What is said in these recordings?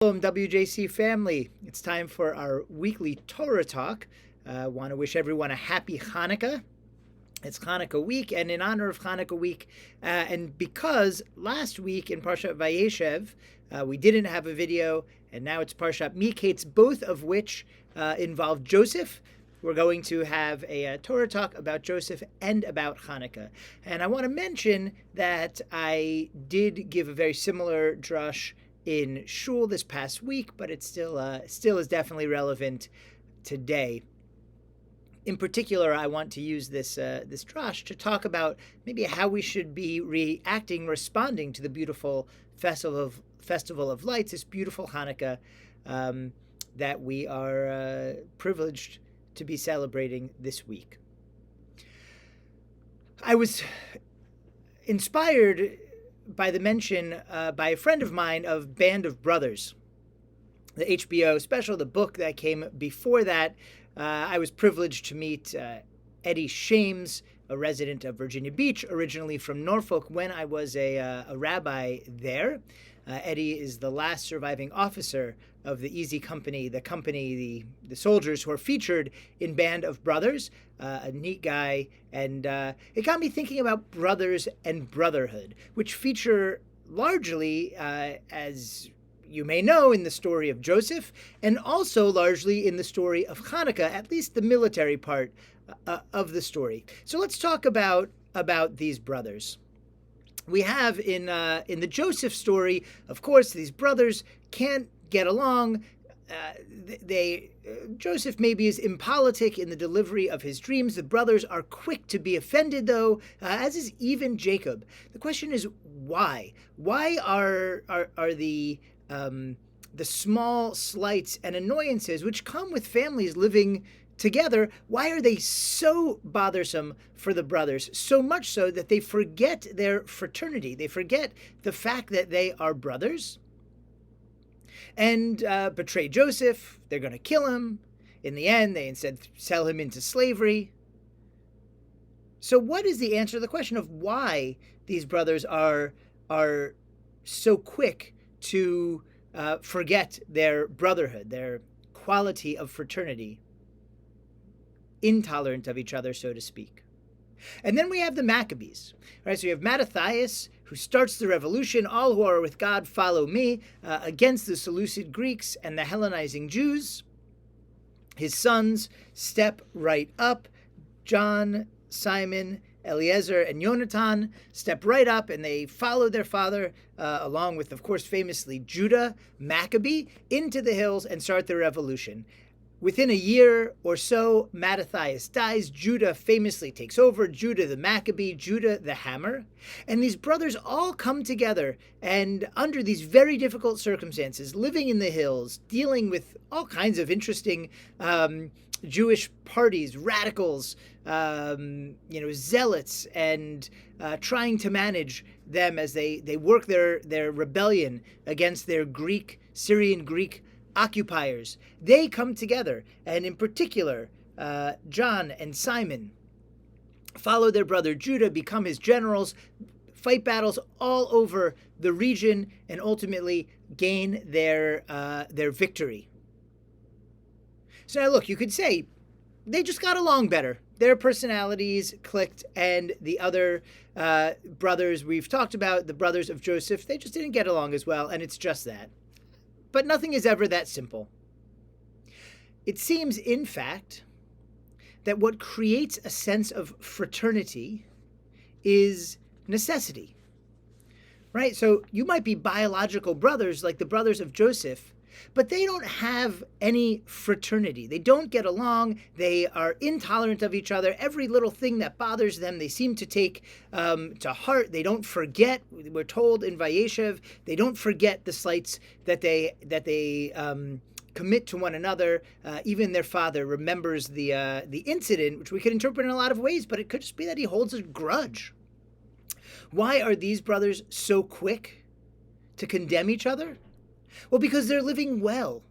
Shalom, WJC family. It's time for our weekly Torah talk. I want to wish everyone a happy Hanukkah. It's Hanukkah week, and in honor of Hanukkah week, and because last week in Parshat Vayeshev, we didn't have a video, and now it's Parshat Miketz, both of which involve Joseph. We're going to have a Torah talk about Joseph and about Hanukkah. And I want to mention that I did give a very similar drush in shul this past week, but it still is definitely relevant today. In particular, I want to use this drash to talk about maybe how we should be responding to the beautiful festival of lights, this beautiful Hanukkah that we are privileged to be celebrating this week. I was inspired by the mention by a friend of mine of Band of Brothers, the HBO special, the book that came before that. I was privileged to meet Eddie Shames, a resident of Virginia Beach, originally from Norfolk, when I was a rabbi there. Eddie is the last surviving officer of the Easy Company, the soldiers who are featured in Band of Brothers, a neat guy. And it got me thinking about brothers and brotherhood, which feature largely, as you may know, in the story of Joseph, and also largely in the story of Hanukkah, at least the military part of the story. So let's talk about these brothers. We have in the Joseph story, of course, these brothers can't get along. Joseph maybe is impolitic in the delivery of his dreams. The brothers are quick to be offended, though, as is even Jacob. The question is why? Why are the small slights and annoyances which come with families living together, why are they so bothersome for the brothers? So much so that they forget their fraternity. They forget the fact that they are brothers and betray Joseph. They're going to kill him. In the end, they instead sell him into slavery. So what is the answer to the question of why these brothers are so quick to forget their brotherhood, their quality of fraternity, intolerant of each other, so to speak? And then we have the Maccabees, right? So you have Mattathias, who starts the revolution. All who are with God follow me, against the Seleucid Greeks and the Hellenizing Jews. His sons step right up. John, Simon, Eliezer, and Yonatan step right up, and they follow their father, along with, of course, famously Judah, Maccabee, into the hills and start the revolution. Within a year or so, Mattathias dies. Judah famously takes over. Judah the Maccabee, Judah the Hammer. And these brothers all come together, and under these very difficult circumstances, living in the hills, dealing with all kinds of interesting Jewish parties, radicals, zealots, and trying to manage them as they work their rebellion against their Syrian Greek occupiers. They come together, and in particular, John and Simon follow their brother Judah, become his generals, fight battles all over the region, and ultimately gain their victory. So now look, you could say they just got along better. Their personalities clicked, and the other brothers we've talked about, the brothers of Joseph, they just didn't get along as well, and it's just that. But nothing is ever that simple. It seems, in fact, that what creates a sense of fraternity is necessity, right? So you might be biological brothers like the brothers of Joseph, but they don't have any fraternity. They don't get along. They are intolerant of each other. Every little thing that bothers them, they seem to take to heart. They don't forget. We're told in Vayeshev, they don't forget the slights that they commit to one another. Even their father remembers the incident, which we could interpret in a lot of ways, but it could just be that he holds a grudge. Why are these brothers so quick to condemn each other? Well, because they're living well,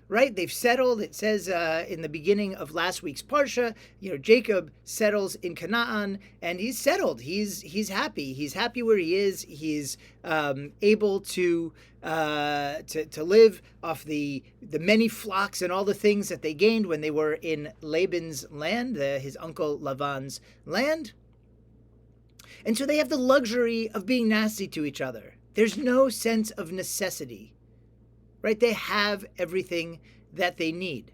right? They've settled. It says in the beginning of last week's parsha, Jacob settles in Canaan, and he's settled. He's happy. He's happy where he is. He's able to live off the many flocks and all the things that they gained when they were in Laban's land, his uncle Lavan's land. And so they have the luxury of being nasty to each other. There's no sense of necessity. Right? They have everything that they need.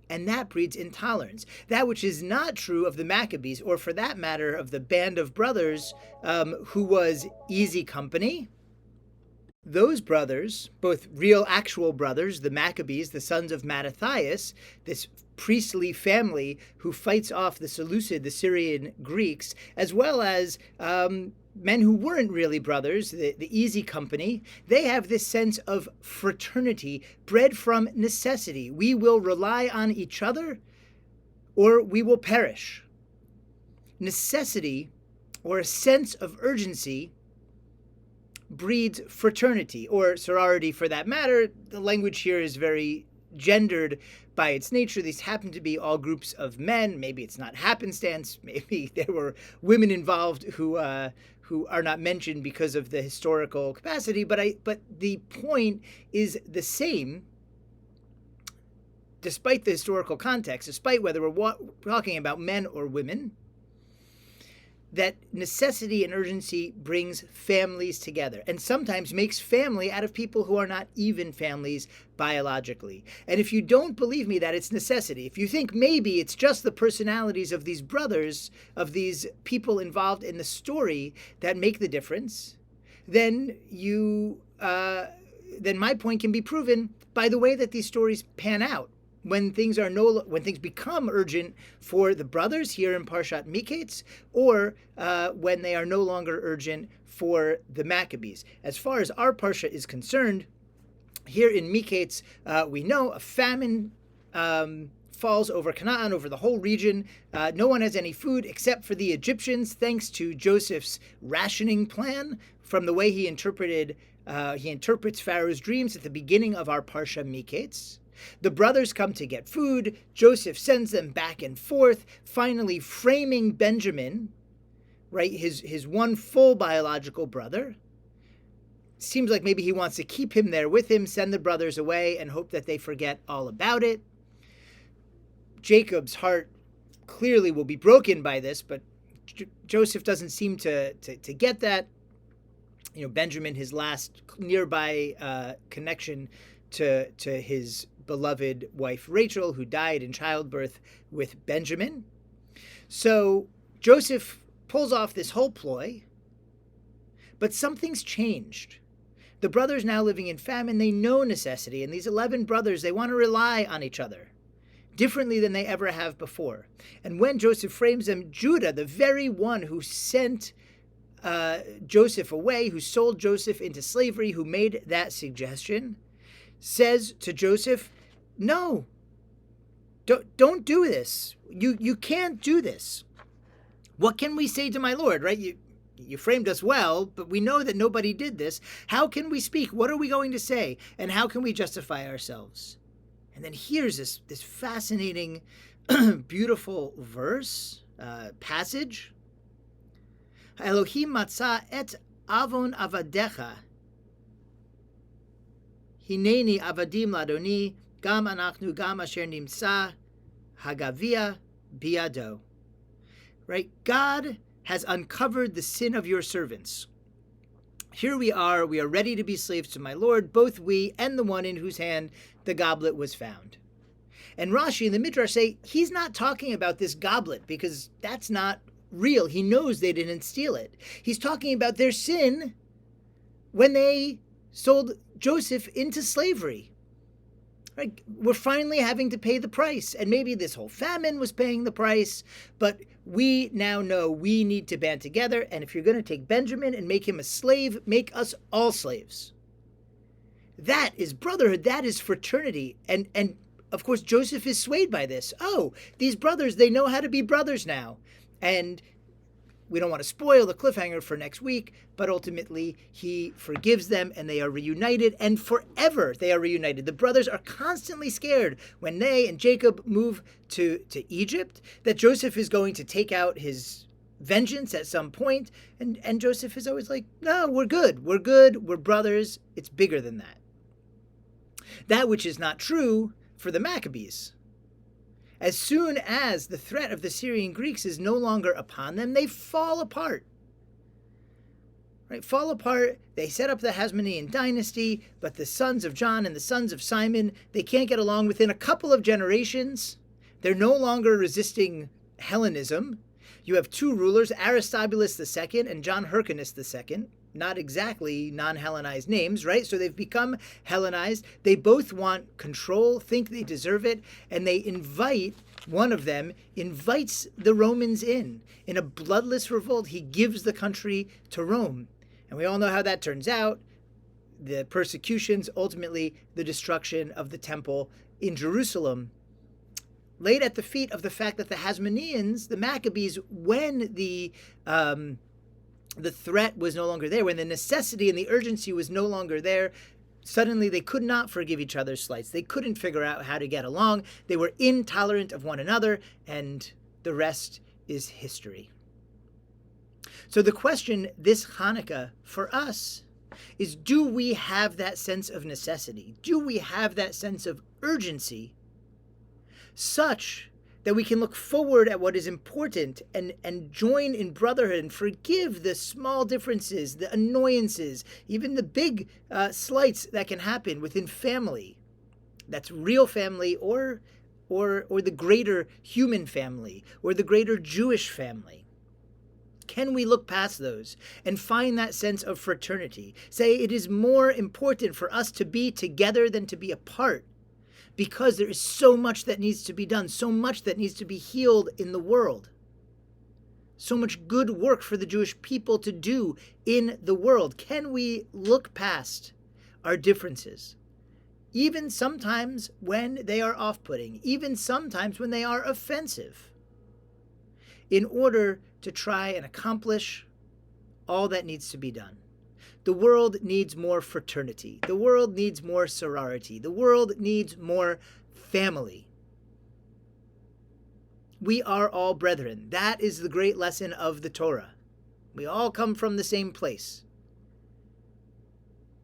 And that breeds intolerance. That which is not true of the Maccabees, or for that matter, of the band of brothers who was easy company. Those brothers, both real actual brothers, the Maccabees, the sons of Mattathias, this priestly family who fights off the Seleucid, the Syrian Greeks, as well as men who weren't really brothers, the easy company, they have this sense of fraternity bred from necessity. We will rely on each other or we will perish. Necessity, or a sense of urgency, breeds fraternity, or sorority for that matter. The language here is very gendered by its nature. These happen to be all groups of men. Maybe it's not happenstance. Maybe there were women involved who are not mentioned because of the historical capacity. But the point is the same, despite the historical context, despite whether we're talking about men or women, that necessity and urgency brings families together, and sometimes makes family out of people who are not even families biologically. And if you don't believe me that it's necessity, if you think maybe it's just the personalities of these brothers, of these people involved in the story that make the difference, then then my point can be proven by the way that these stories pan out. When things become urgent for the brothers here in Parshat Miketz, or when they are no longer urgent for the Maccabees. As far as our Parsha is concerned, here in Miketz, we know a famine falls over Canaan, over the whole region. No one has any food except for the Egyptians, thanks to Joseph's rationing plan. From the way he interprets Pharaoh's dreams at the beginning of our Parsha Miketz. The brothers come to get food. Joseph sends them back and forth, finally framing Benjamin, right, his one full biological brother. Seems like maybe he wants to keep him there with him, send the brothers away, and hope that they forget all about it. Jacob's heart clearly will be broken by this, but Joseph doesn't seem to get that. Benjamin, his last nearby connection to his beloved wife Rachel, who died in childbirth with Benjamin. So Joseph pulls off this whole ploy, but something's changed. The brothers now living in famine, they know necessity, and these 11 brothers, they want to rely on each other differently than they ever have before. And when Joseph frames them, Judah, the very one who sent Joseph away, who sold Joseph into slavery, who made that suggestion, says to Joseph, no, don't do this. You can't do this. What can we say to my Lord, right? You framed us well, but we know that nobody did this. How can we speak? What are we going to say? And how can we justify ourselves? And then here's this fascinating, beautiful verse, passage. Elohim matzah et avon avadecha. Hineni avadim ladoni, gam anachnu gam asher nimsa hagavia biado. Right? God has uncovered the sin of your servants. Here we are ready to be slaves to my Lord, both we and the one in whose hand the goblet was found. And Rashi and the Midrash say he's not talking about this goblet because that's not real. He knows they didn't steal it. He's talking about their sin when they sold Joseph into slavery. Right? We're finally having to pay the price. And maybe this whole famine was paying the price, but we now know we need to band together. And if you're going to take Benjamin and make him a slave, make us all slaves. That is brotherhood. That is fraternity. And of course, Joseph is swayed by this. Oh, these brothers, they know how to be brothers now. And we don't want to spoil the cliffhanger for next week, but ultimately he forgives them and they are reunited, and forever they are reunited. The brothers are constantly scared when they and Jacob move to Egypt that Joseph is going to take out his vengeance at some point, and Joseph is always like, no, we're good, we're brothers, it's bigger than that. That which is not true for the Maccabees. As soon as the threat of the Syrian Greeks is no longer upon them, they fall apart. Right? Fall apart. They set up the Hasmonean dynasty, but the sons of John and the sons of Simon, they can't get along within a couple of generations. They're no longer resisting Hellenism. You have two rulers, Aristobulus II and John Hyrcanus II. Not exactly non-Hellenized names, right? So they've become Hellenized. They both want control, think they deserve it, and they one of them invites the Romans in a bloodless revolt. He gives the country to Rome. And we all know how that turns out. The persecutions, ultimately the destruction of the temple in Jerusalem, laid at the feet of the fact that the Hasmoneans, the Maccabees, when the threat was no longer there, when the necessity and the urgency was no longer there, suddenly they could not forgive each other's slights. They couldn't figure out how to get along. They were intolerant of one another, and the rest is history. So the question this Hanukkah for us is, do we have that sense of necessity? Do we have that sense of urgency such that we can look forward at what is important and join in brotherhood and forgive the small differences, the annoyances, even the big slights that can happen within family? That's real family or the greater human family or the greater Jewish family. Can we look past those and find that sense of fraternity? Say it is more important for us to be together than to be apart, because there is so much that needs to be done, so much that needs to be healed in the world, so much good work for the Jewish people to do in the world. Can we look past our differences, even sometimes when they are off-putting, even sometimes when they are offensive, in order to try and accomplish all that needs to be done? The world needs more fraternity. The world needs more sorority. The world needs more family. We are all brethren. That is the great lesson of the Torah. We all come from the same place.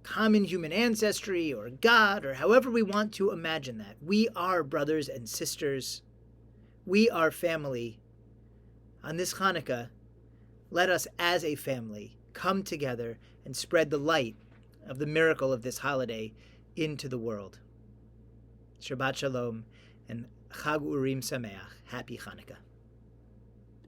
Common human ancestry or God or however we want to imagine that. We are brothers and sisters. We are family. On this Hanukkah, let us as a family come together and spread the light of the miracle of this holiday into the world. Shabbat Shalom and Chag Urim Sameach. Happy Hanukkah.